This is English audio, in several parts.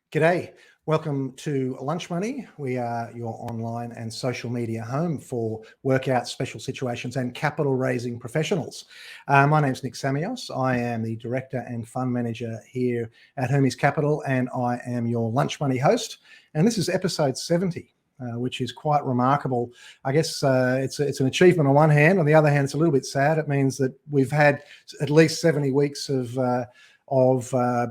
G'day. Welcome to Lunch Money. We are your online and social media home for workout, special situations and capital raising professionals. My name's Nick Samios. I am the Director and Fund Manager here at Hermes Capital, and I am your Lunch Money host. And this is episode 70. Which is quite remarkable. I guess it's an achievement on one hand. On the other hand, it's a little bit sad. It means that we've had at least 70 weeks of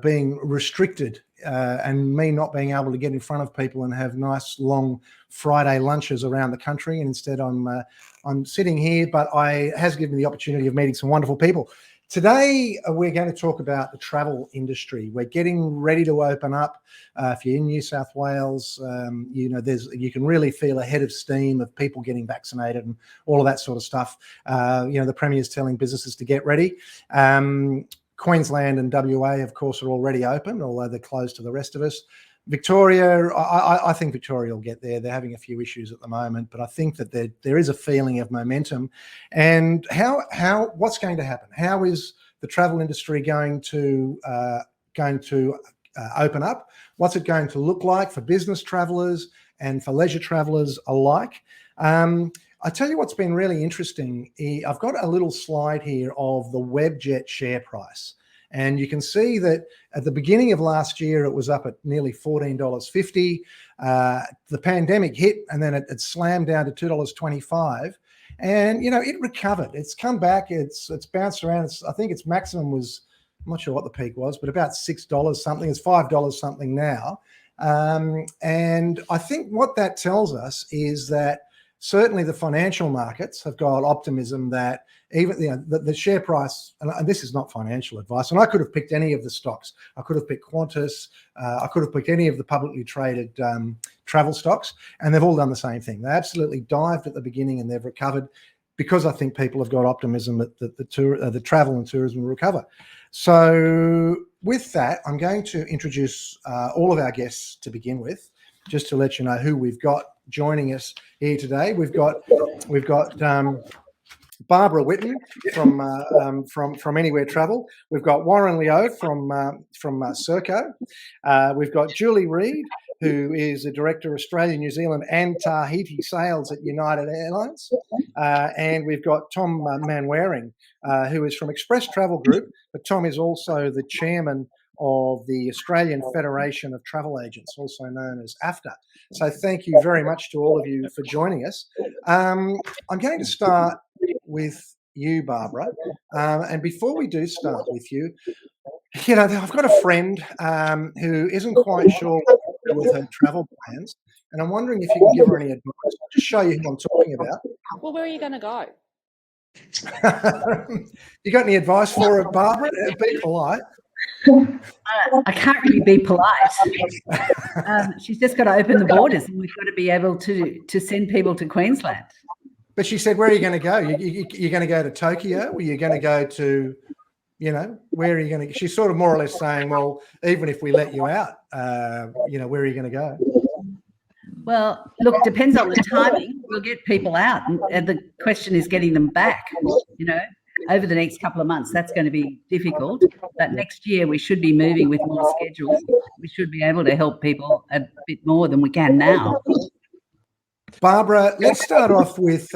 being restricted and me not being able to get in front of people and have nice long Friday lunches around the country. And instead, I'm sitting here, but it has given me the opportunity of meeting some wonderful people. Today, we're going to talk about the travel industry. We're getting ready to open up. If you're in New South Wales, you can really feel a head of steam of people getting vaccinated and all of that sort of stuff. The Premier's telling businesses to get ready. Queensland and WA, of course, are already open, although they're closed to the rest of us. Victoria, I think Victoria will get there. They're having a few issues at the moment, but I think that there is a feeling of momentum. And what's going to happen? How is the travel industry going to open up? What's it going to look like for business travellers and for leisure travellers alike? I tell you what's been really interesting. I've got a little slide here of the Webjet share price. And you can see that at the beginning of last year, it was up at nearly $14.50. The pandemic hit, and then it slammed down to $2.25. And, it recovered. It's come back. It's bounced around. I think its maximum was, I'm not sure what the peak was, but about $6 something. It's $5 something now. And I think what that tells us is that certainly the financial markets have got optimism that even the share price, and this is not financial advice, and I could have picked any of the stocks. I could have picked Qantas. I could have picked any of the publicly traded travel stocks, and they've all done the same thing. They absolutely dived at the beginning and they've recovered because I think people have got optimism that the travel and tourism will recover. So with that, I'm going to introduce all of our guests to begin with, just to let you know who we've got joining us here today. We've got Barbara Whitten from Anywhere Travel. We've got Warren Lio from Serko. We've got Julie Reid, who is the Director of Australia, New Zealand and Tahiti Sales at United Airlines. And we've got Tom Manwaring, who is from Express Travel Group, but Tom is also the Chairman of the Australian Federation of Travel Agents, also known as AFTA. So thank you very much to all of you for joining us. I'm going to start with you, Barbara. And before we do start with you, I've got a friend who isn't quite sure with her travel plans, and I'm wondering if you can give her any advice. I'll just show you who I'm talking about. Well, where are you going to go? You got any advice for her, Barbara? Be polite. I can't really be polite. She's just got to open the borders, and we've got to be able to send people to Queensland. But she said, where are you going to go? You're going to go to Tokyo? Or you're going to go to, where are you going to? She's sort of more or less saying, well, even if we let you out, where are you going to go? Well, look, depends on the timing. We'll get people out, and the question is getting them back. Over the next couple of months, that's going to be difficult. But next year, we should be moving with more schedules. We should be able to help people a bit more than we can now. Barbara, let's start off with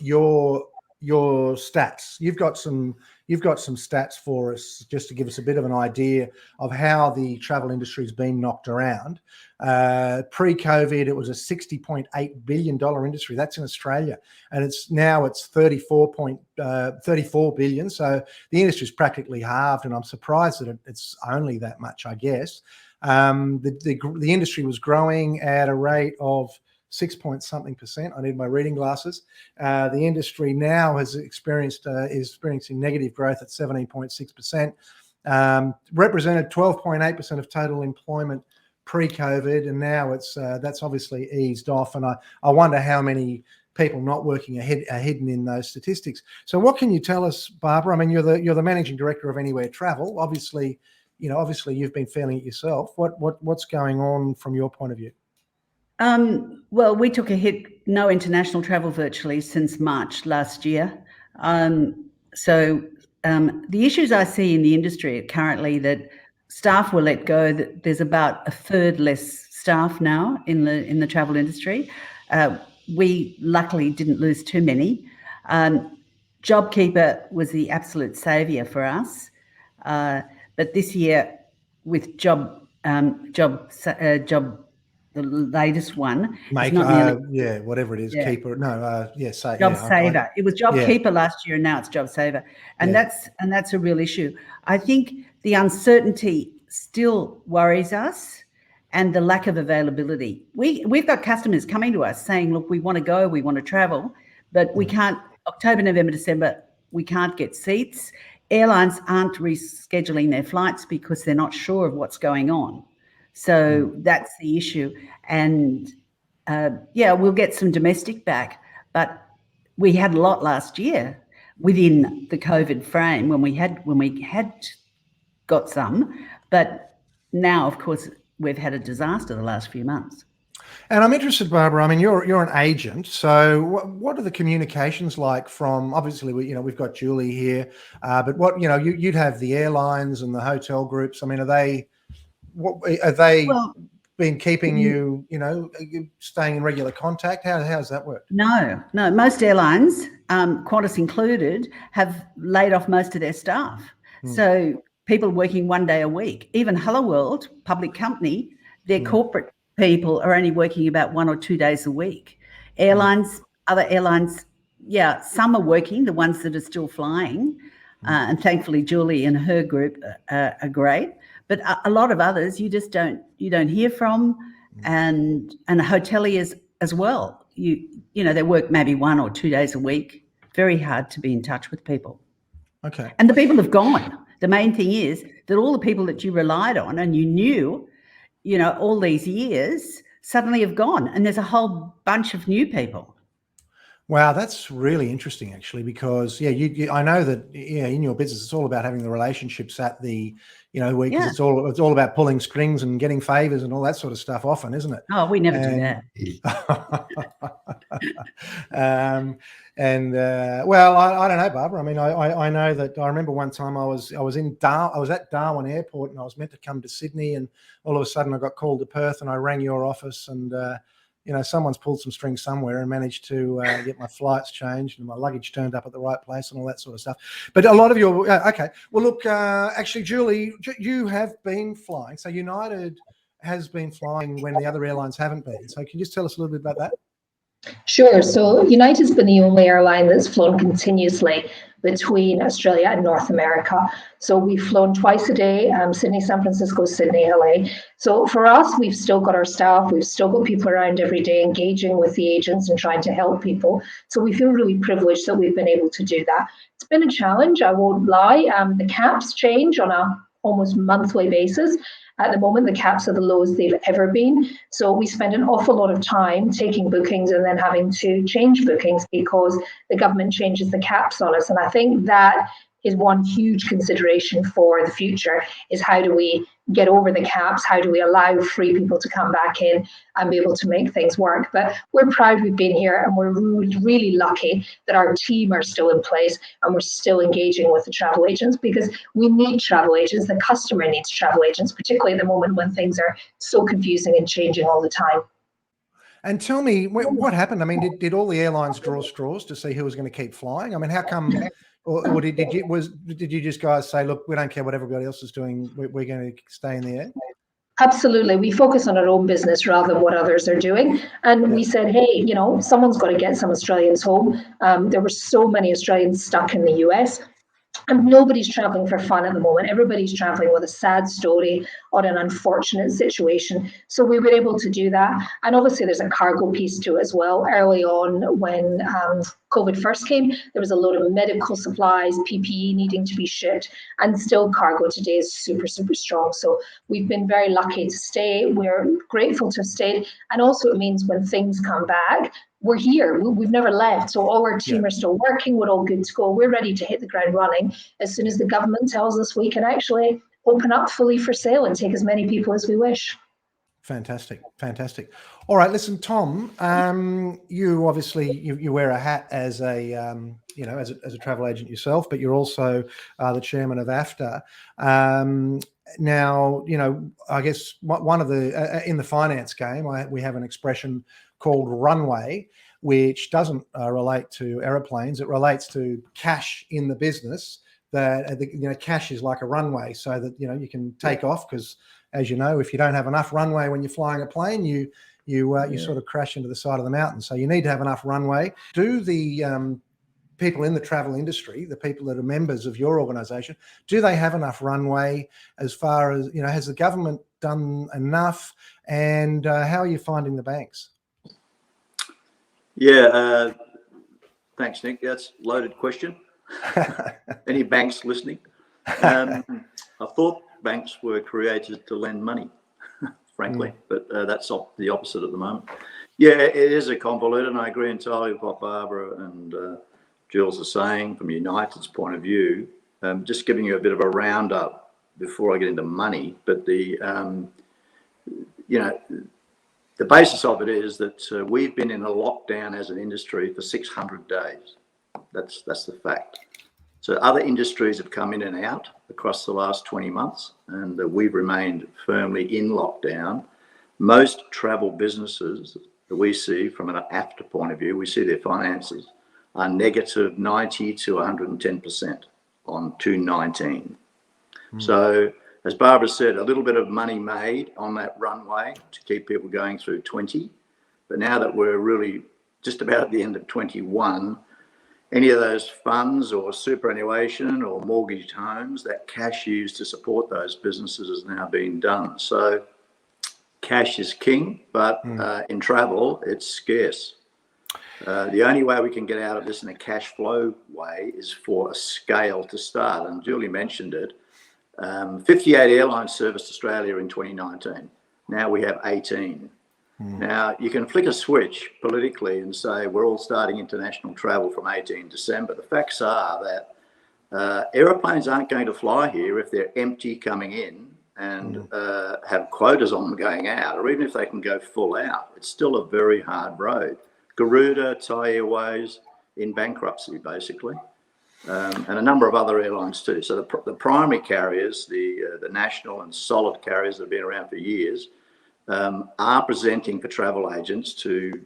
your stats. You've got some stats for us just to give us a bit of an idea of how the travel industry has been knocked around. Pre-COVID, it was a $60.8 billion industry. That's in Australia, and it's 34 billion. So the industry's practically halved, and I'm surprised that it's only that much, I guess. The industry was growing at a rate of 6-point-something%. I need my reading glasses. The industry now is experiencing negative growth at 17.6%. Represented 12.8% of total employment pre-COVID, and now that's obviously eased off. And I wonder how many people not working are hidden in those statistics. So, what can you tell us, Barbara? I mean, you're the managing director of Anywhere Travel. Obviously, you've been feeling it yourself. What's going on from your point of view? Well, we took a hit, no international travel virtually since March last year. So the issues I see in the industry currently that staff were let go, there's about a third less staff now in the travel industry. We luckily didn't lose too many. JobKeeper was the absolute saviour for us, but this year with job, the latest one, whatever it is, keeper. No, Job Saver. It was JobKeeper last year, and now it's Job Saver, and that's a real issue. I think the uncertainty still worries us, and the lack of availability. We've got customers coming to us saying, "Look, we want to go, we want to travel, but we can't. October, November, December, we can't get seats." Airlines aren't rescheduling their flights because they're not sure of what's going on. So that's the issue. And we'll get some domestic back, but we had a lot last year within the COVID frame when we had got some, but now, of course, we've had a disaster the last few months. And I'm interested, Barbara. I mean, you're an agent, so what are the communications like from? Obviously, we've got Julie here, but what you'd have the airlines and the hotel groups. I mean, are they been keeping you staying in regular contact? How does that work? No. Most airlines, Qantas included, have laid off most of their staff. So people working 1 day a week. Even Helloworld, public company, their corporate people are only working about 1 or 2 days a week. Airlines, other airlines, some are working, the ones that are still flying, and thankfully Julie and her group are great. But a lot of others you don't hear from, and hoteliers as well. They work maybe 1 or 2 days a week. Very hard to be in touch with people. Okay. And the people have gone. The main thing is that all the people that you relied on and you knew, all these years suddenly have gone, and there's a whole bunch of new people. Wow, that's really interesting, actually, because I know that in your business it's all about having the relationships at the because it's all about pulling strings and getting favors and all that sort of stuff often, isn't it? Oh, we never do that. Well, I don't know, Barbara. I mean, I know that I remember one time I was at Darwin Airport and I was meant to come to Sydney, and all of a sudden I got called to Perth, and I rang your office, and someone's pulled some strings somewhere and managed to get my flights changed and my luggage turned up at the right place and all that sort of stuff. But a lot of your okay. Well, look, actually, Julie, you have been flying. So United has been flying when the other airlines haven't been. So can you just tell us a little bit about that? Sure. So United's been the only airline that's flown continuously between Australia and North America. So we've flown twice a day, Sydney, San Francisco, Sydney, LA. So for us, we've still got our staff. We've still got people around every day engaging with the agents and trying to help people. So we feel really privileged that we've been able to do that. It's been a challenge, I won't lie. The caps change on a almost monthly basis. At the moment, the caps are the lowest they've ever been. So we spend an awful lot of time taking bookings and then having to change bookings because the government changes the caps on us. And I think that is one huge consideration for the future, is how do we get over the caps? How do we allow free people to come back in and be able to make things work? But we're proud we've been here, and we're really, really lucky that our team are still in place and we're still engaging with the travel agents, because we need travel agents. The customer needs travel agents, particularly at the moment when things are so confusing and changing all the time. And tell me, what happened? I mean, did all the airlines draw straws to see who was going to keep flying? I mean, how come... Or did you just guys say, look, we don't care what everybody else is doing, we're going to stay in the air? Absolutely. We focus on our own business rather than what others are doing. And we said, hey, someone's got to get some Australians home. There were so many Australians stuck in the US. And nobody's traveling for fun at the moment. Everybody's traveling with a sad story or an unfortunate situation. So we were able to do that. And obviously there's a cargo piece to it as well. Early on when COVID first came, there was a load of medical supplies, PPE needing to be shipped, and still cargo today is super, super strong. So we've been very lucky to stay. We're grateful to have stayed. And also it means when things come back, we're here. We've never left. So all our team are still working. We're all good to go. We're ready to hit the ground running as soon as the government tells us we can actually open up fully for sale and take as many people as we wish. Fantastic. All right, listen, Tom, you obviously you wear a hat as a as a travel agent yourself, but you're also the chairman of AFTA. Now, I guess one of the in the finance game, we have an expression called runway, which doesn't relate to aeroplanes. It relates to cash in the business. That cash is like a runway, so that you can take off, because, as you know, if you don't have enough runway when you're flying a plane, you sort of crash into the side of the mountain. So you need to have enough runway. Do the people in the travel industry, the people that are members of your organisation, do they have enough runway? As far as has the government done enough? And how are you finding the banks? Yeah, thanks, Nick. That's a loaded question. Any banks listening? I thought banks were created to lend money, frankly, but that's the opposite at the moment. Yeah, it is a convoluted, and I agree entirely with what Barbara and Jules are saying from United's point of view. Just giving you a bit of a roundup before I get into money, but the basis of it is that we've been in a lockdown as an industry for 600 days. That's the fact. So other industries have come in and out across the last 20 months, and we've remained firmly in lockdown. Most travel businesses that we see from an AFTA point of view, we see their finances are negative 90 to 110% on 2019. So, as Barbara said, a little bit of money made on that runway to keep people going through 20. But now that we're really just about at the end of 21, any of those funds or superannuation or mortgaged homes, that cash used to support those businesses is now being done. So cash is king, but in travel, it's scarce. The only way we can get out of this in a cash flow way is for a scale to start. And Julie mentioned it. 58 airlines serviced Australia in 2019. Now we have 18. Now, you can flick a switch politically and say we're all starting international travel from 18 December. The facts are that aeroplanes aren't going to fly here if they're empty coming in and have quotas on them going out, or even if they can go full out. It's still a very hard road. Garuda, Thai Airways in bankruptcy, basically, and a number of other airlines too. So the primary carriers, the national and solid carriers that have been around for years, are presenting for travel agents to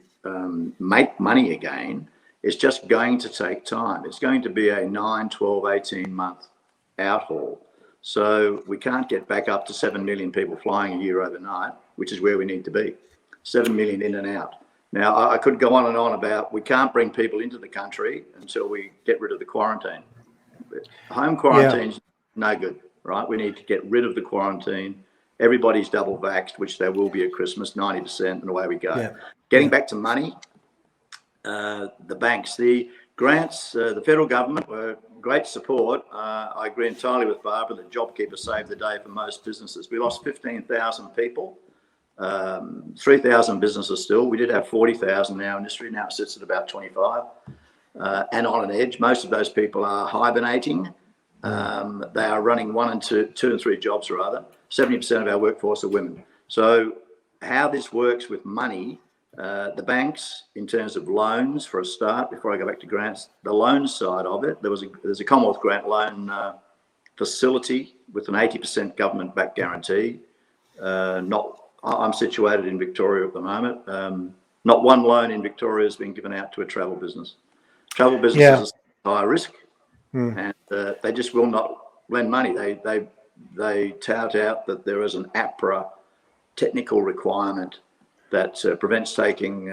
make money again. It's just going to take time. It's going to be a 9, 12, 18-month outhaul. So we can't get back up to 7 million people flying a year overnight, which is where we need to be. 7 million in and out. Now, I could go on and on about we can't bring people into the country until we get rid of the quarantine. Home quarantine's no good, right? We need to get rid of the quarantine. Everybody's double vaxxed, which they will be at Christmas, 90%, and away we go. Yeah. Getting back to money, the banks, the grants, the federal government were great support. I agree entirely with Barbara that JobKeeper saved the day for most businesses. We lost 15,000 people, 3,000 businesses still. We did have 40,000 in our industry. Now it sits at about 25. And on an edge, most of those people are hibernating. They are running two and three jobs rather. 70% of our workforce are women. So how this works with money, the banks, in terms of loans, for a start, before I go back to grants, the loan side of it, there's a Commonwealth grant loan facility with an 80% government-backed guarantee. I'm situated in Victoria at the moment. Not one loan in Victoria has been given out to a travel business. Travel businesses are high risk, and they just will not lend money. They tout out that there is an APRA technical requirement that prevents taking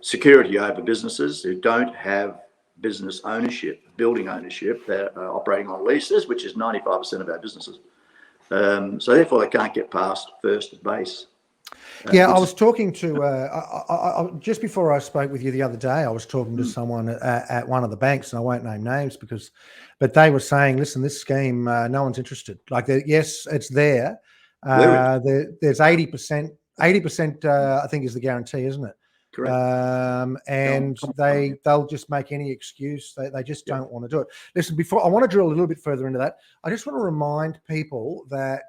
security over businesses who don't have business ownership, building ownership. They're operating on leases, which is 95% of our businesses. So therefore, they can't get past first base. I was talking to, just before I spoke with you the other day, I was talking to someone at one of the banks, and I won't name names but they were saying, listen, this scheme, no one's interested. Like, yes, it's there. There's 80%, I think is the guarantee, isn't it? Correct. And they'll just make any excuse. They just don't want to do it. Listen, before I want to drill a little bit further into that, I just want to remind people that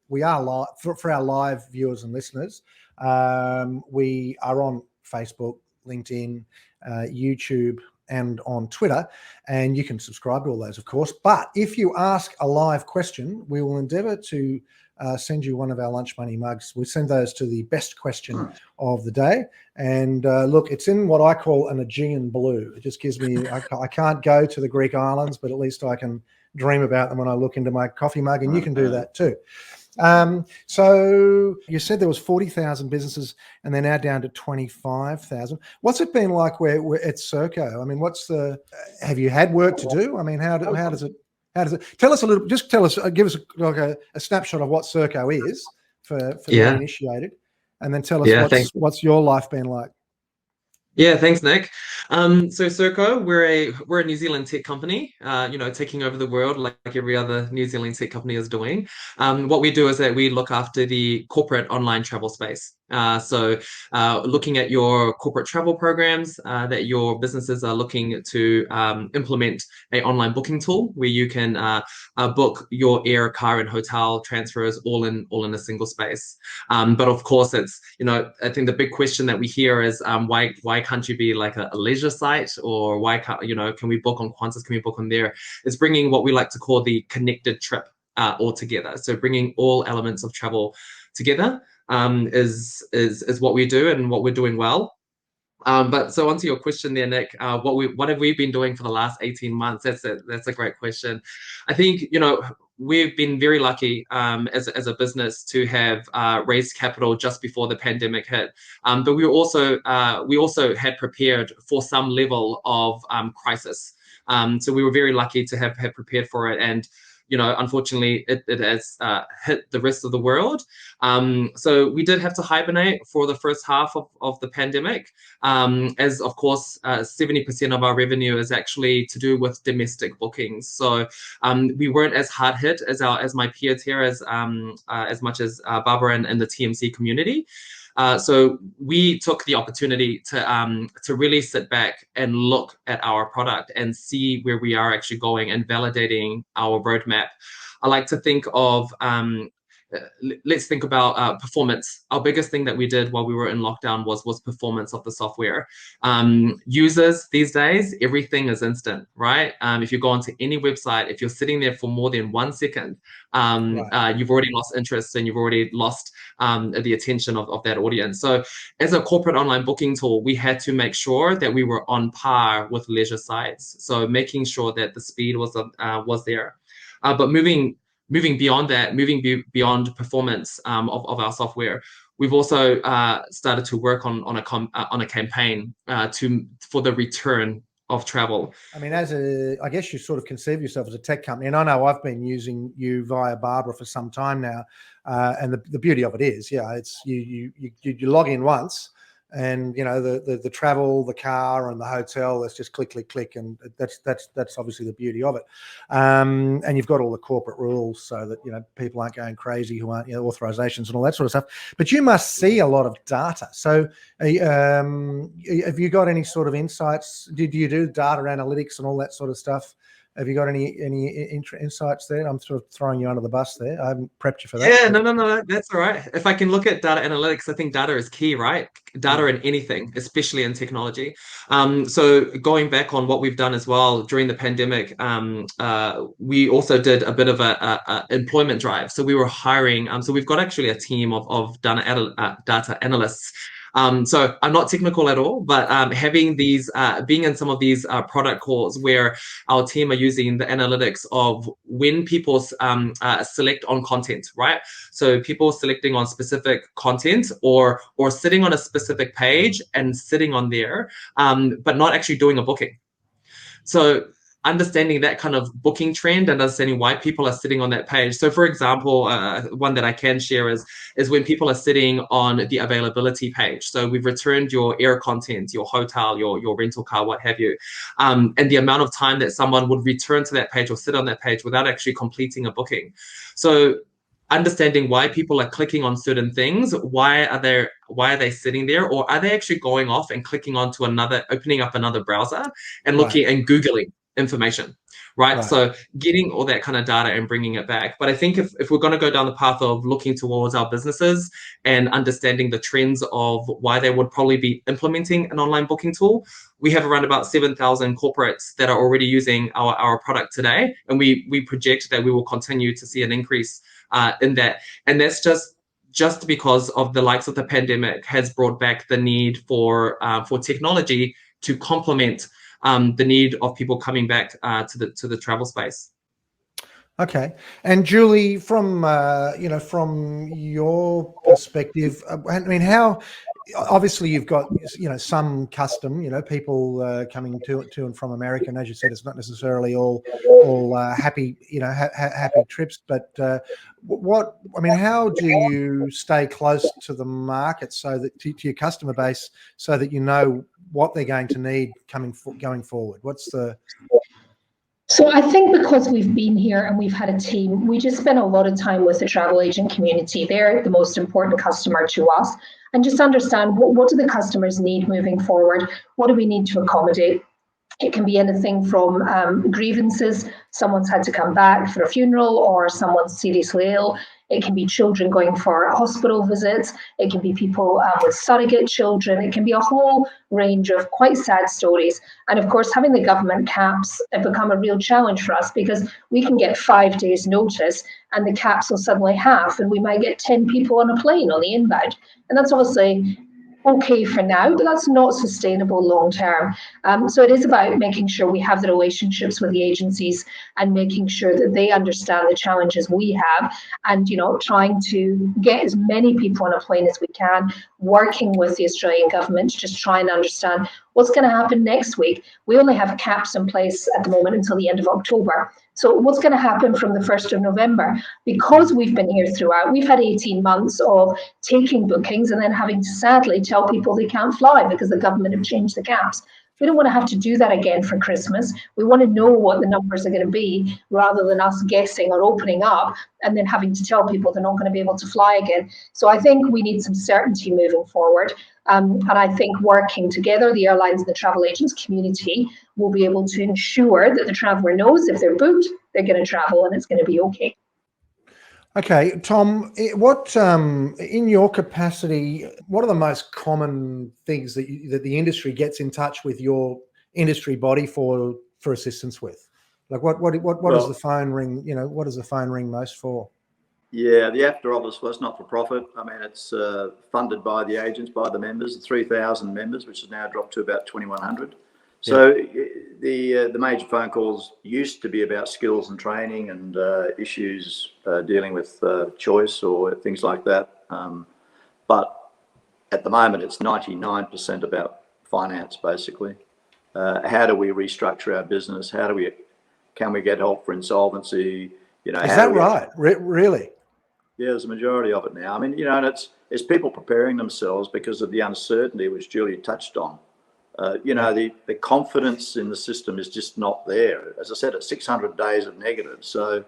we are live for our live viewers and listeners. We are on Facebook, LinkedIn, YouTube, and on Twitter, and you can subscribe to all those, of course. But if you ask a live question, we will endeavour to send you one of our lunch money mugs. We send those to the best question of the day. And look, it's in what I call an Aegean blue. It just gives me, I can't go to the Greek islands, but at least I can dream about them when I look into my coffee mug, and you can do that too. So you said there was 40,000 businesses and they're now down to 25,000. What's it been like where at Serko? I mean, have you had work to do? I mean, how does it tell us a little, just tell us, give us a snapshot of what Serko is for the uninitiated, and then tell us what's your life been like. Yeah, thanks, Nick. So Circo, we're a New Zealand tech company, taking over the world like every other New Zealand tech company is doing. What we do is that we look after the corporate online travel space. Looking at your corporate travel programs that your businesses are looking to implement an online booking tool where you can book your air, car, and hotel transfers all in a single space. But of course, it's I think the big question that we hear is why can't you be like a leisure site, or why can't can we book on Qantas? Can we book on there? It's bringing what we like to call the connected trip all together. So bringing all elements of travel together is what we do and what we're doing well. But so onto your question there, Nick, what have we been doing for the last 18 months? That's a great question. I think, we've been very lucky as a business to have raised capital just before the pandemic hit. But we also had prepared for some level of crisis. So we were very lucky to have prepared for it. And unfortunately, it has hit the rest of the world. So we did have to hibernate for the first half of the pandemic, as of course 70% of our revenue is actually to do with domestic bookings. So we weren't as hard hit as my peers here, as much as Barbara and the TMC community. So we took the opportunity to really sit back and look at our product and see where we are actually going and validating our roadmap. I like to think of let's think about performance. Our biggest thing that we did while we were in lockdown was performance of the software. Users these days, everything is instant, right? If you go onto any website, if you're sitting there for more than 1 second, you've already lost interest and you've already lost the attention of that audience. So as a corporate online booking tool, we had to make sure that we were on par with leisure sites. So making sure that the speed was there. But moving beyond that, beyond performance of our software, we've also started to work on a campaign for the return of travel. I mean, I guess you sort of conceive yourself as a tech company, and I know I've been using you via Barbara for some time now, and the beauty of it is, it's you log in once, and the travel, the car, and the hotel. Let's just click, and that's obviously the beauty of it. And you've got all the corporate rules so that people aren't going crazy, who aren't authorizations and all that sort of stuff. But you must see a lot of data. So have you got any sort of insights? Do you do data analytics and all that sort of stuff? Have you got any insights there? I'm sort of throwing you under the bus there. I haven't prepped you for that. Yeah, no, that's all right. If I can look at data analytics, I think data is key, right? Data in anything, especially in technology. So going back on what we've done as well during the pandemic, we also did a bit of a employment drive. So we were hiring. So we've got actually a team of data analysts. So I'm not technical at all, but having these, being in some of these product calls where our team are using the analytics of when people select on content, right? So people selecting on specific content or sitting on a specific page and sitting on there, but not actually doing a booking. So understanding that kind of booking trend and understanding why people are sitting on that page. So for example, one that I can share is when people are sitting on the availability page. So we've returned your air content, your hotel, your rental car, what have you. And the amount of time that someone would return to that page or sit on that page without actually completing a booking. So understanding why people are clicking on certain things, why are they sitting there, or are they actually going off and clicking onto opening up another browser and looking and Googling information, right? So getting all that kind of data and bringing it back. But I think if we're going to go down the path of looking towards our businesses and understanding the trends of why they would probably be implementing an online booking tool, we have around about 7,000 corporates that are already using our product today. And we project that we will continue to see an increase in that. And that's just because of the likes of the pandemic has brought back the need for technology to complement the need of people coming back to the travel space. Okay, and Julie, from from your perspective, I mean, how obviously you've got some custom, people coming to and from America, and as you said, it's not necessarily all happy happy trips, but how do you stay close to the market so that to your customer base so that you know what they're going to need going forward? So I think because we've been here and we've had a team, we just spend a lot of time with the travel agent community. They're the most important customer to us, and just understand what do the customers need moving forward? What do we need to accommodate? It can be anything from grievances, someone's had to come back for a funeral or someone's seriously ill. It can be children going for hospital visits. It can be people with surrogate children. It can be a whole range of quite sad stories. And of course, having the government caps have become a real challenge for us because we can get 5 days notice and the caps will suddenly half and we might get 10 people on a plane on the inbound. And that's obviously okay for now, but that's not sustainable long term. So it is about making sure we have the relationships with the agencies and making sure that they understand the challenges we have, and trying to get as many people on a plane as we can, working with the Australian government to just try and understand what's going to happen next week. We only have caps in place at the moment until the end of October. So what's going to happen from the 1st of November? Because we've been here throughout, we've had 18 months of taking bookings and then having to sadly tell people they can't fly because the government have changed the caps. We don't want to have to do that again for Christmas. We want to know what the numbers are going to be rather than us guessing or opening up and then having to tell people they're not going to be able to fly again. So I think we need some certainty moving forward. And I think working together, the airlines and the travel agents community will be able to ensure that the traveller knows if they're booked, they're going to travel and it's going to be okay. Okay, Tom, what in your capacity, what are the most common things that the industry gets in touch with your industry body for assistance with? Like what does the phone ring? What does the phone ring most for? Yeah, the AFTA obviously is not for profit. I mean, it's funded by the agents, by the members, 3,000 members, which has now dropped to about 2,100. So the major phone calls used to be about skills and training and issues dealing with choice or things like that. But at the moment, it's 99% about finance, basically. How do we restructure our business? Can we get help for insolvency? Is that right? Really? Yeah, there's a majority of it now. I mean, and it's people preparing themselves because of the uncertainty, which Julia touched on. The confidence in the system is just not there. As I said, it's 600 days of negative. So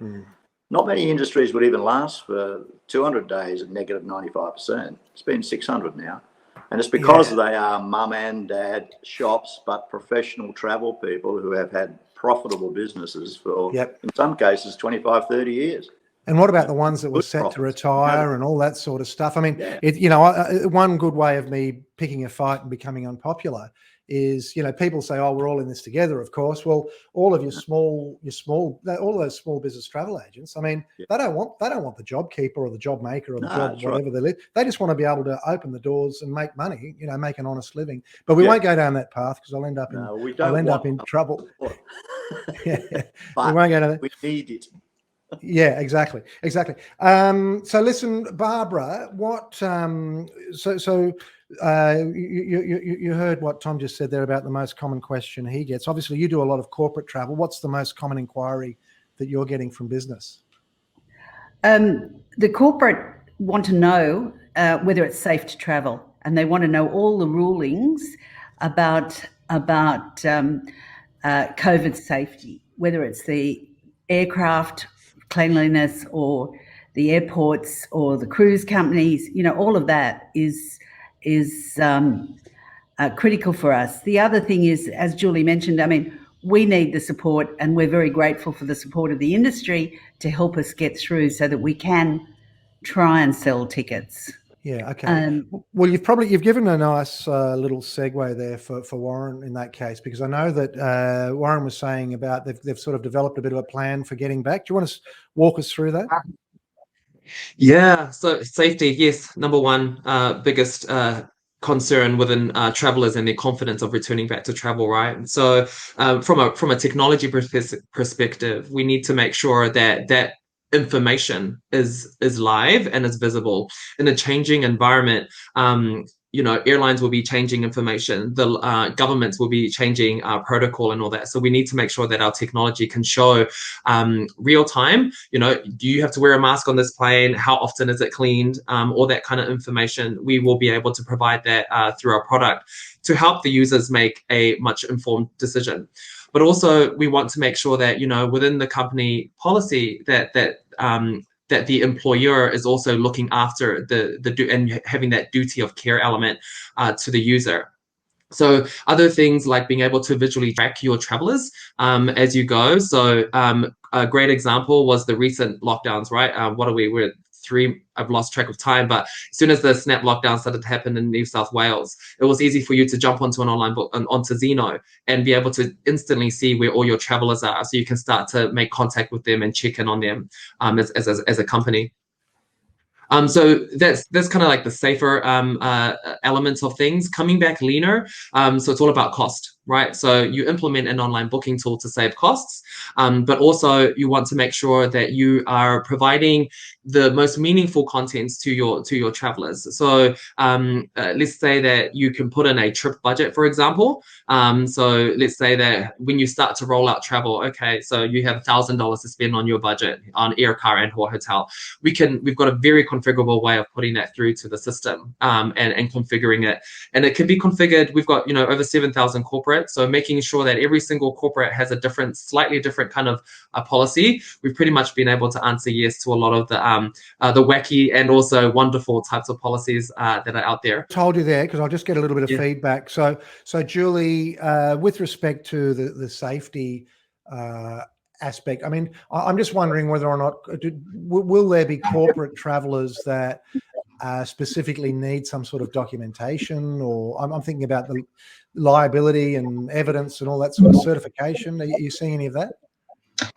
not many industries would even last for 200 days of negative 95%. It's been 600 now. And it's because they are mum and dad shops, but professional travel people who have had profitable businesses for, in some cases, 25, 30 years. And what about the ones that were set to retire and all that sort of stuff? I mean, one good way of me picking a fight and becoming unpopular is, people say, "Oh, we're all in this together." Of course, well, all of all those small business travel agents. I mean, they don't want the job keeper or the job maker or the job whatever they live. They just want to be able to open the doors and make money, make an honest living. But we won't go down that path because I'll end up in trouble. We won't go down that. We need it. Yeah, exactly. So listen, Barbara, you heard what Tom just said there about the most common question he gets. Obviously, you do a lot of corporate travel. What's the most common inquiry that you're getting from business? The corporate want to know whether it's safe to travel, and they want to know all the rulings about COVID safety, whether it's the aircraft cleanliness or the airports or the cruise companies. All of that is critical for us. The other thing is, as Julie mentioned, I mean, we need the support, and we're very grateful for the support of the industry to help us get through so that we can try and sell tickets. Yeah. Okay. Well, you've given a nice little segue there for Warren in that case, because I know that Warren was saying about they've sort of developed a bit of a plan for getting back. Do you want to walk us through that? Yeah, so safety, yes, number one biggest concern within travelers and their confidence of returning back to travel, right? So from a technology perspective, we need to make sure that information is live and is visible in a changing environment. Airlines will be changing information, the governments will be changing protocol and all that. So we need to make sure that our technology can show real time, do you have to wear a mask on this plane? How often is it cleaned? All that kind of information. We will be able to provide that through our product to help the users make a much informed decision. But also we want to make sure that, within the company policy that the employer is also looking after and having that duty of care element to the user. So other things like being able to visually track your travelers as you go. So a great example was the recent lockdowns, right? We're 3, I've lost track of time, but as soon as the snap lockdown started to happen in New South Wales, it was easy for you to jump onto an online book, onto Zeno, and be able to instantly see where all your travelers are. So you can start to make contact with them and check in on them as a company. So that's kind of like the safer elements of things. Coming back leaner, so it's all about cost, right? So you implement an online booking tool to save costs, but also you want to make sure that you are providing the most meaningful contents to your travelers. So let's say that you can put in a trip budget, for example. So let's say that when you start to roll out travel, okay, so you have $1,000 to spend on your budget on air, car, and or hotel. We've got a very configurable way of putting that through to the system and configuring it. And it can be configured. We've got over 7,000 corporates, so making sure that every single corporate has a slightly different kind of policy. We've pretty much been able to answer yes to a lot of the wacky and also wonderful types of policies that are out there. Told you there because I'll just get a little bit of feedback. So Julie, with respect to the safety aspect, I mean, I'm just wondering whether or not will there be corporate travelers that specifically need some sort of documentation, or I'm thinking about the liability and evidence and all that sort of certification. Are you seeing any of that?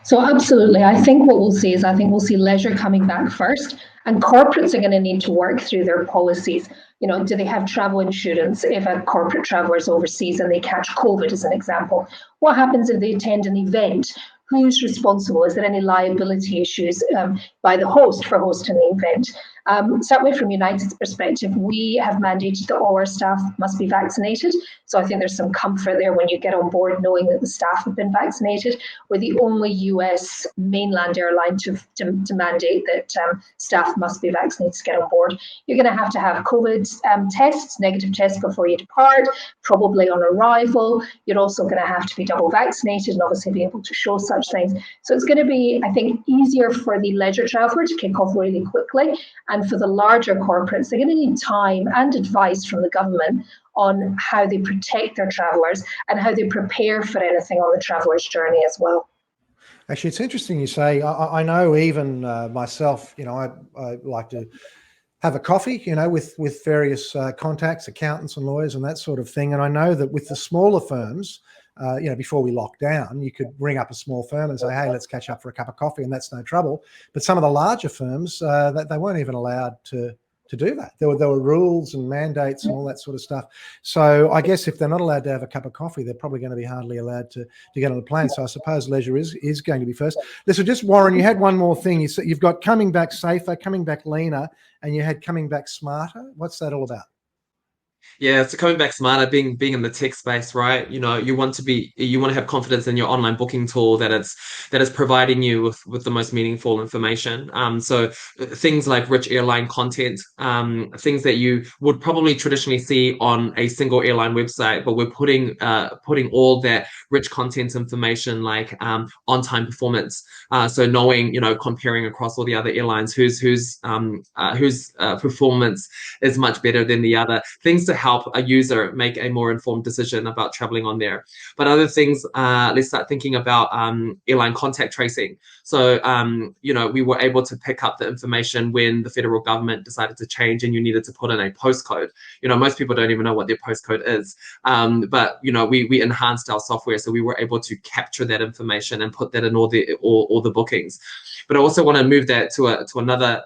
So absolutely. I think what we'll see is we'll see leisure coming back first, and corporates are going to need to work through their policies. Do they have travel insurance if a corporate traveler is overseas and they catch COVID, as an example? What happens if they attend an event? Who's responsible? Is there any liability issues by the host for hosting the event? Certainly from United's perspective, we have mandated that all our staff must be vaccinated. So I think there's some comfort there when you get on board knowing that the staff have been vaccinated. We're the only US mainland airline to mandate that staff must be vaccinated to get on board. You're going to have COVID tests, negative tests before you depart, probably on arrival. You're also going to have to be double vaccinated and obviously be able to show such things. So it's going to be, I think, easier for the leisure traveller to kick off really quickly. And for the larger corporates, they're going to need time and advice from the government on how they protect their travellers and how they prepare for anything on the traveller's journey as well. Actually, it's interesting you say. I know even myself, I like to have a coffee, with various contacts, accountants and lawyers and that sort of thing. And I know that with the smaller firms, before we locked down, you could ring up a small firm and say, hey, let's catch up for a cup of coffee, and that's no trouble. But some of the larger firms, they weren't even allowed to do that. There were rules and mandates and all that sort of stuff. So I guess if they're not allowed to have a cup of coffee, they're probably going to be hardly allowed to get on a plane. So I suppose leisure is going to be first. Listen, just Warren, you had one more thing. You've got coming back safer, coming back leaner, and you had coming back smarter. What's that all about? Yeah, so coming back smarter, being in the tech space, right? You want to have confidence in your online booking tool that is providing you with the most meaningful information. So things like rich airline content, things that you would probably traditionally see on a single airline website, but we're putting all that rich content information like on-time performance. So knowing, comparing across all the other airlines, whose performance is much better than the other. Things to help a user make a more informed decision about traveling on there. But other things, let's start thinking about airline contact tracing. So, we were able to pick up the information when the federal government decided to change and you needed to put in a postcode. Most people don't even know what their postcode is. But we enhanced our software, so we were able to capture that information and put that in all the bookings. But I also want to move that to another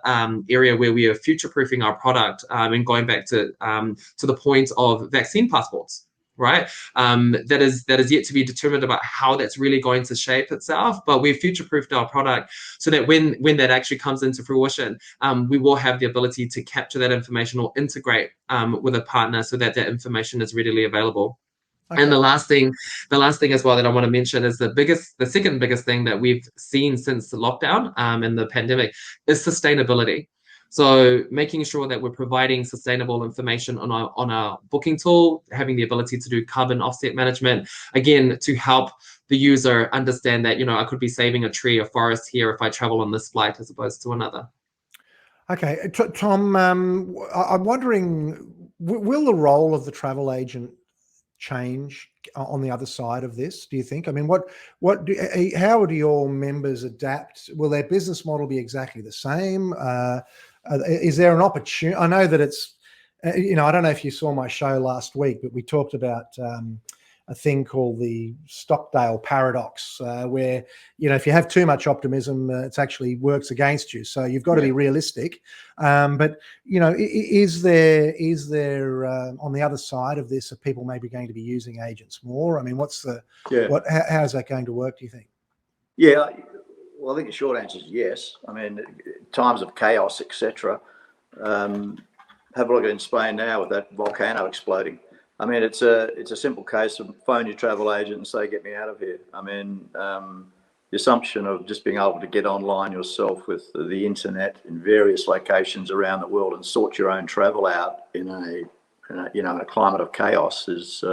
area where we are future-proofing our product and going back to the point of vaccine passports, right? That is yet to be determined about how that's really going to shape itself. But we've future-proofed our product so that when that actually comes into fruition, we will have the ability to capture that information or integrate with a partner so that that information is readily available. Okay. And the last thing as well that I want to mention is the second biggest thing that we've seen since the lockdown and the pandemic is sustainability. So making sure that we're providing sustainable information on our booking tool, having the ability to do carbon offset management, again, to help the user understand that, I could be saving a tree or forest here if I travel on this flight as opposed to another. Okay, Tom, I'm wondering, will the role of the travel agent change on the other side of this, do you think? I mean, how do your members adapt? Will their business model be exactly the same? Is there an opportunity? I know that it's, I don't know if you saw my show last week, but we talked about a thing called the Stockdale paradox, where, if you have too much optimism, it actually works against you. So you've got to be realistic. But, is there on the other side of this, are people maybe going to be using agents more? I mean, how's that going to work, do you think? Yeah, well, I think the short answer is yes. I mean, times of chaos, etc. Have a look at in Spain now with that volcano exploding. I mean, it's a simple case of phone your travel agent and say, get me out of here. I mean, the assumption of just being able to get online yourself with the internet in various locations around the world and sort your own travel out in a climate of chaos is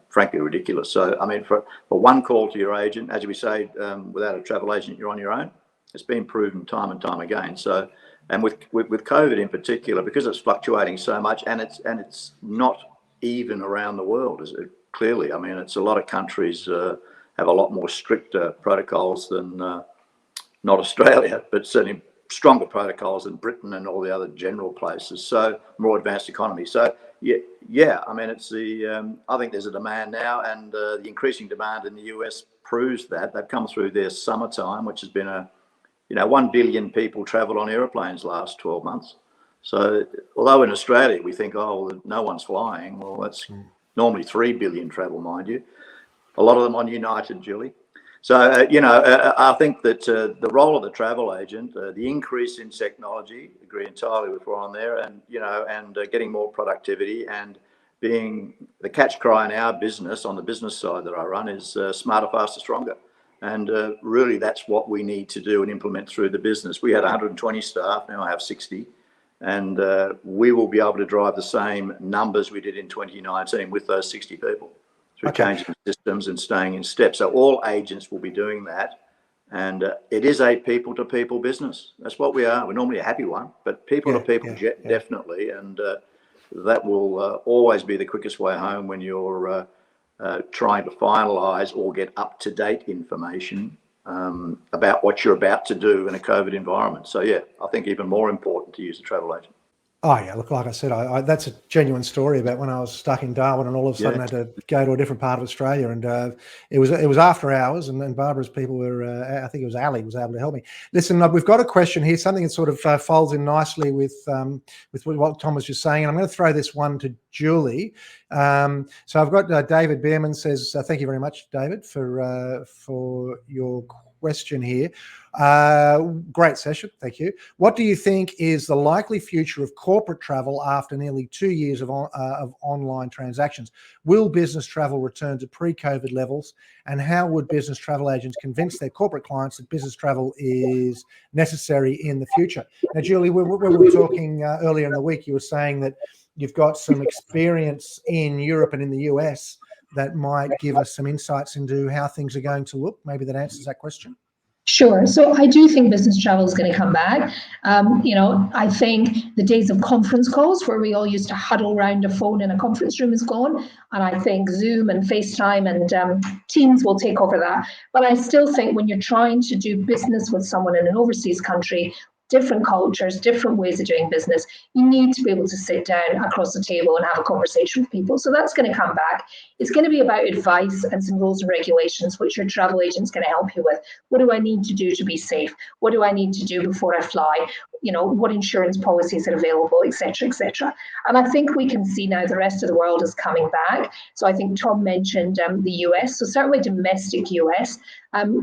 frankly ridiculous. So, I mean, for one call to your agent, as we say, without a travel agent, you're on your own. It's been proven time and time again. So. And with COVID in particular, because it's fluctuating so much, and it's not even around the world, clearly. I mean, it's a lot of countries have a lot more stricter protocols than not Australia, but certainly stronger protocols than Britain and all the other general places. So more advanced economy. So yeah. I mean, it's I think there's a demand now, and the increasing demand in the US proves that. They've come through their summertime, which has been 1 billion people traveled on airplanes last 12 months. So although in Australia we think, no one's flying, well, that's normally 3 billion travel, mind you. A lot of them on United, Julie. So, I think that the role of the travel agent, the increase in technology, agree entirely with Warren there, and, getting more productivity and being the catch cry in our business, on the business side that I run, is smarter, faster, stronger. And really, that's what we need to do and implement through the business. We had 120 staff, now I have 60. And we will be able to drive the same numbers we did in 2019 with those 60 people through changing systems and staying in step. So all agents will be doing that. And it is a people-to-people business. That's what we are. We're normally a happy one, but people-to-people definitely. And that will always be the quickest way home when you're trying to finalise or get up-to-date information about what you're about to do in a COVID environment. So, yeah, I think even more important to use a travel agent. Oh, yeah. Look, like I said, that's a genuine story about when I was stuck in Darwin and all of a sudden had to go to a different part of Australia. And it was after hours, and Barbara's people were, I think it was Ali, was able to help me. Listen, we've got a question here, something that sort of folds in nicely with what Tom was just saying. And I'm going to throw this one to Julie. So I've got David Behrman says, thank you very much, David, for your question here. Great session. Thank you. What do you think is the likely future of corporate travel after nearly 2 years of online transactions? Will business travel return to pre-COVID levels? And how would business travel agents convince their corporate clients that business travel is necessary in the future? Now, Julie, when we were talking earlier in the week, you were saying that you've got some experience in Europe and in the US that might give us some insights into how things are going to look. Maybe that answers that question. Sure. So I do think business travel is going to come back. I think the days of conference calls where we all used to huddle around a phone in a conference room is gone. And I think Zoom and FaceTime and Teams will take over that. But I still think when you're trying to do business with someone in an overseas country, different cultures, different ways of doing business, you need to be able to sit down across the table and have a conversation with people. So that's going to come back. It's going to be about advice and some rules and regulations, which your travel agent's going to help you with. What do I need to do to be safe? What do I need to do before I fly? What insurance policies are available, et cetera, et cetera. And I think we can see now the rest of the world is coming back. So I think Tom mentioned the US, so certainly domestic US.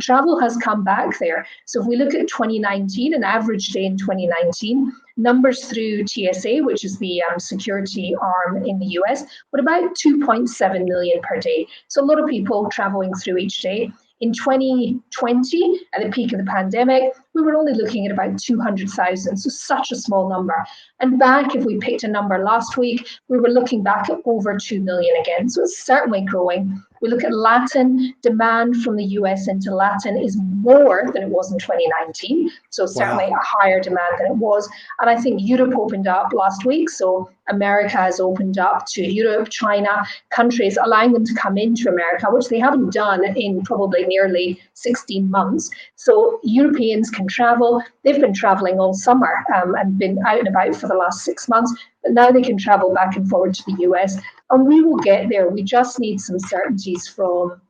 Travel has come back there. So if we look at 2019, an average day in 2019, numbers through TSA, which is the security arm in the US, were about 2.7 million per day. So a lot of people traveling through each day. In 2020, at the peak of the pandemic, we were only looking at about 200,000, so such a small number. And back, if we picked a number last week, we were looking back at over 2 million again. So it's certainly growing. We look at Latin, demand from the US into Latin is more than it was in 2019. So certainly a higher demand than it was. And I think Europe opened up last week. So America has opened up to Europe, China, countries, allowing them to come into America, which they haven't done in probably nearly 16 months. So Europeans can travel. They've been traveling all summer and been out and about for the last 6 months. But now they can travel back and forward to the US. And we will get there. We just need some certainties from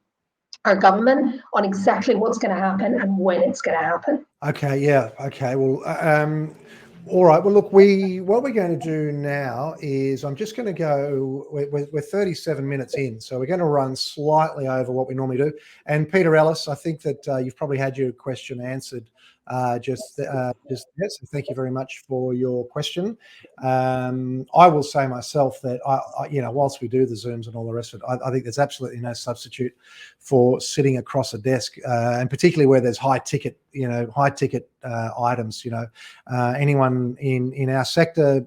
our government on exactly what's going to happen and when it's going to happen. Okay, yeah. Okay, well, all right. Well, look, what we're going to do now is I'm just going to go, we're 37 minutes in, so we're going to run slightly over what we normally do. And Peter Ellis, I think that you've probably had your question answered just there, so thank you very much for your question. I will say myself that I whilst we do the Zooms and all the rest of it, I think there's absolutely no substitute for sitting across a desk, and particularly where there's high ticket items. Anyone in our sector,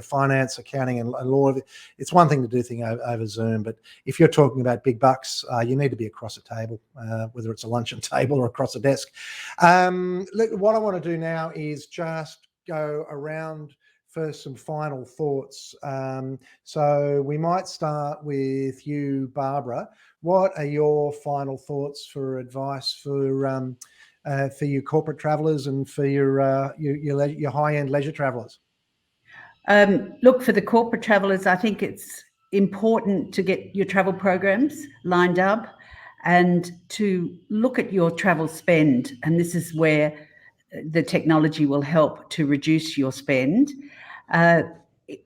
finance, accounting, and law, it's one thing to do things over Zoom, but if you're talking about big bucks, you need to be across a table, whether it's a luncheon table or across a desk. Look, what I want to do now is just go around for some final thoughts. So we might start with you, Barbara. What are your final thoughts for advice for your corporate travellers and for your high-end leisure travellers? Look, for the corporate travellers, I think it's important to get your travel programs lined up and to look at your travel spend. And this is where the technology will help to reduce your spend.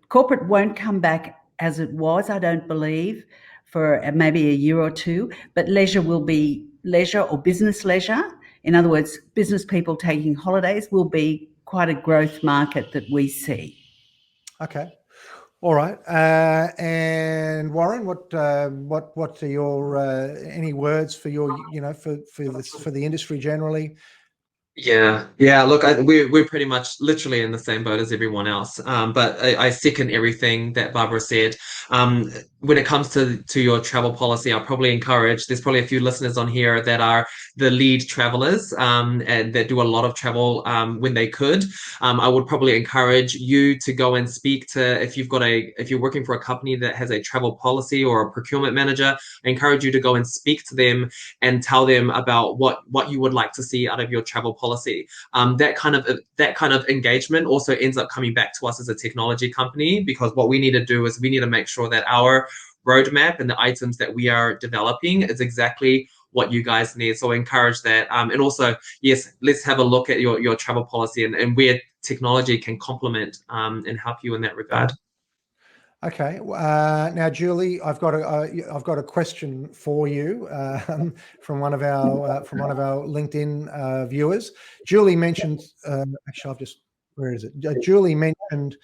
Corporate won't come back as it was, I don't believe, for maybe a year or two, but leisure will be leisure or business leisure. In other words, business people taking holidays will be quite a growth market that we see. Okay. All right. And Warren, what are your any words for your for the industry generally? Yeah. Look, we're pretty much literally in the same boat as everyone else. But I second everything that Barbara said. When it comes to your travel policy, I'll probably encourage. There's probably a few listeners on here that are the lead travelers and that do a lot of travel when they could. I would probably encourage you to go and speak to if you're working for a company that has a travel policy or a procurement manager. I encourage you to go and speak to them and tell them about what you would like to see out of your travel policy. That kind of engagement also ends up coming back to us as a technology company, because what we need to do is we need to make sure that our roadmap and the items that we are developing is exactly what you guys need. So I encourage that. And also, yes, let's have a look at your travel policy and where technology can complement and help you in that regard. Okay. Now, Julie, I've got a question for you from one of our LinkedIn viewers. Julie mentioned Julie mentioned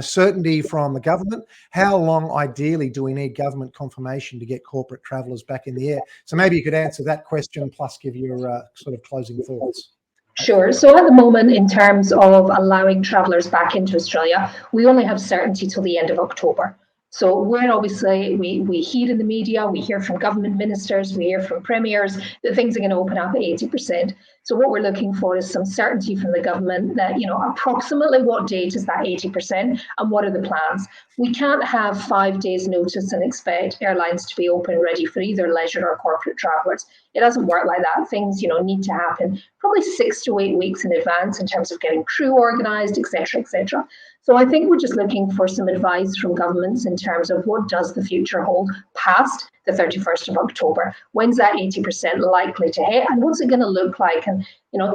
certainty from the government. How long, ideally, do we need government confirmation to get corporate travellers back in the air? So maybe you could answer that question plus give your sort of closing thoughts. Sure. So at the moment, in terms of allowing travellers back into Australia, we only have certainty till the end of October. So we're obviously, we hear in the media, we hear from government ministers, we hear from premiers that things are going to open up at 80%. So what we're looking for is some certainty from the government that, approximately what date is that 80% and what are the plans? We can't have 5 days notice and expect airlines to be open, ready for either leisure or corporate travellers. It doesn't work like that. Things, need to happen probably 6 to 8 weeks in advance in terms of getting crew organised, etc., etc. So I think we're just looking for some advice from governments in terms of what does the future hold past the 31st of October? When's that 80% likely to hit? And what's it going to look like? And,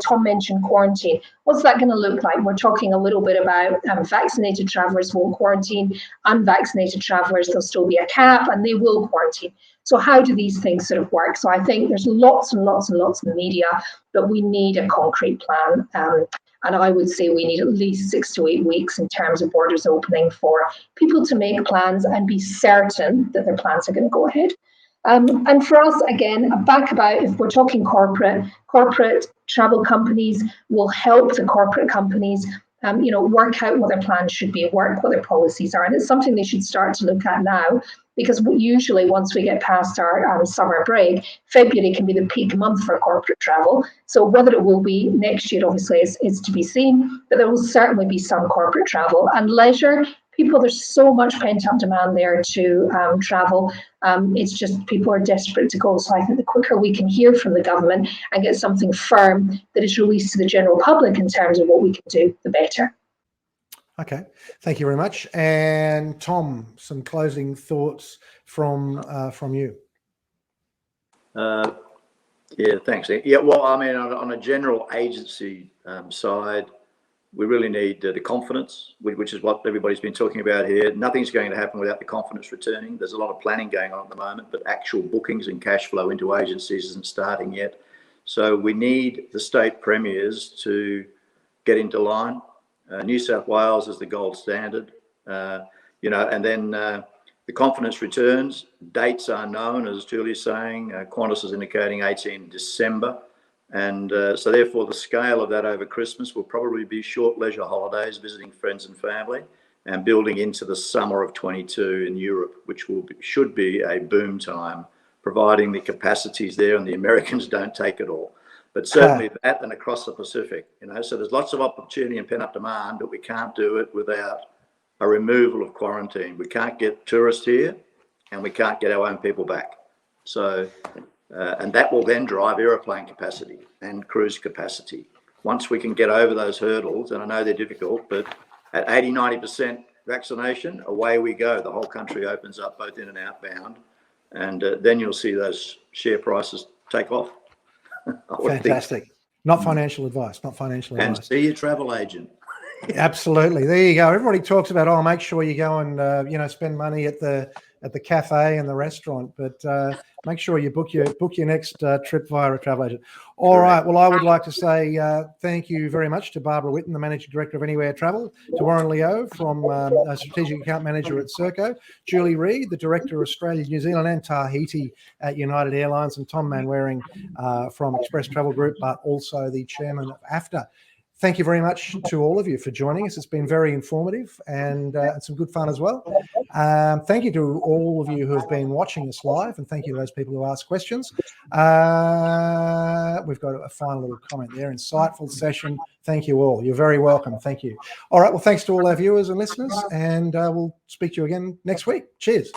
Tom mentioned quarantine. What's that going to look like? We're talking a little bit about vaccinated travellers won't quarantine. Unvaccinated travellers, there'll still be a cap and they will quarantine. So how do these things sort of work? So I think there's lots and lots and lots in the media, but we need a concrete plan. And I would say we need at least 6 to 8 weeks in terms of borders opening for people to make plans and be certain that their plans are going to go ahead. And for us, again, back about if we're talking corporate travel companies will help the corporate companies work out what their plans should be, work what their policies are. And it's something they should start to look at now, because usually once we get past our summer break, February can be the peak month for corporate travel. So whether it will be next year, obviously, is to be seen, but there will certainly be some corporate travel. And leisure, there's so much pent-up demand there to travel. It's just people are desperate to go. So I think the quicker we can hear from the government and get something firm that is released to the general public in terms of what we can do, the better. Okay, thank you very much. And Tom, some closing thoughts from you. Yeah, thanks. Yeah, well, I mean, on a general agency side, we really need the confidence, which is what everybody's been talking about here. Nothing's going to happen without the confidence returning. There's a lot of planning going on at the moment, but actual bookings and cash flow into agencies isn't starting yet. So we need the state premiers to get into line. New South Wales is the gold standard, and then the confidence returns. Dates are known, as Julie's saying. Qantas is indicating 18 December. And so therefore the scale of that over Christmas will probably be short leisure holidays, visiting friends and family, and building into the summer of 22 in Europe, which should be a boom time, providing the capacities there and the Americans don't take it all. But certainly that and across the Pacific, so there's lots of opportunity and pent-up demand, but we can't do it without a removal of quarantine. We can't get tourists here and we can't get our own people back. So, and that will then drive aeroplane capacity and cruise capacity. Once we can get over those hurdles, and I know they're difficult, but at 80, 90% vaccination, away we go. The whole country opens up both in and outbound. And then you'll see those share prices take off. Fantastic. Not financial advice, And see your travel agent. Absolutely. There you go. Everybody talks about, make sure you go and, spend money at the cafe and the restaurant, but make sure you book your next trip via a travel agent. All right. Well, I would like to say thank you very much to Barbara Whitten, the Managing Director of Anywhere Travel, to Warren Lio from Strategic Account Manager at Serko, Julie Reid, the Director of Australia, New Zealand and Tahiti at United Airlines, and Tom Manwaring from Express Travel Group, but also the Chairman of AFTA. Thank you very much to all of you for joining us. It's been very informative and some good fun as well. Thank you to all of you who have been watching us live, and thank you to those people who asked questions. We've got a final little comment there. Insightful session. Thank you all. You're very welcome. Thank you. All right. Well, thanks to all our viewers and listeners, and we'll speak to you again next week. Cheers.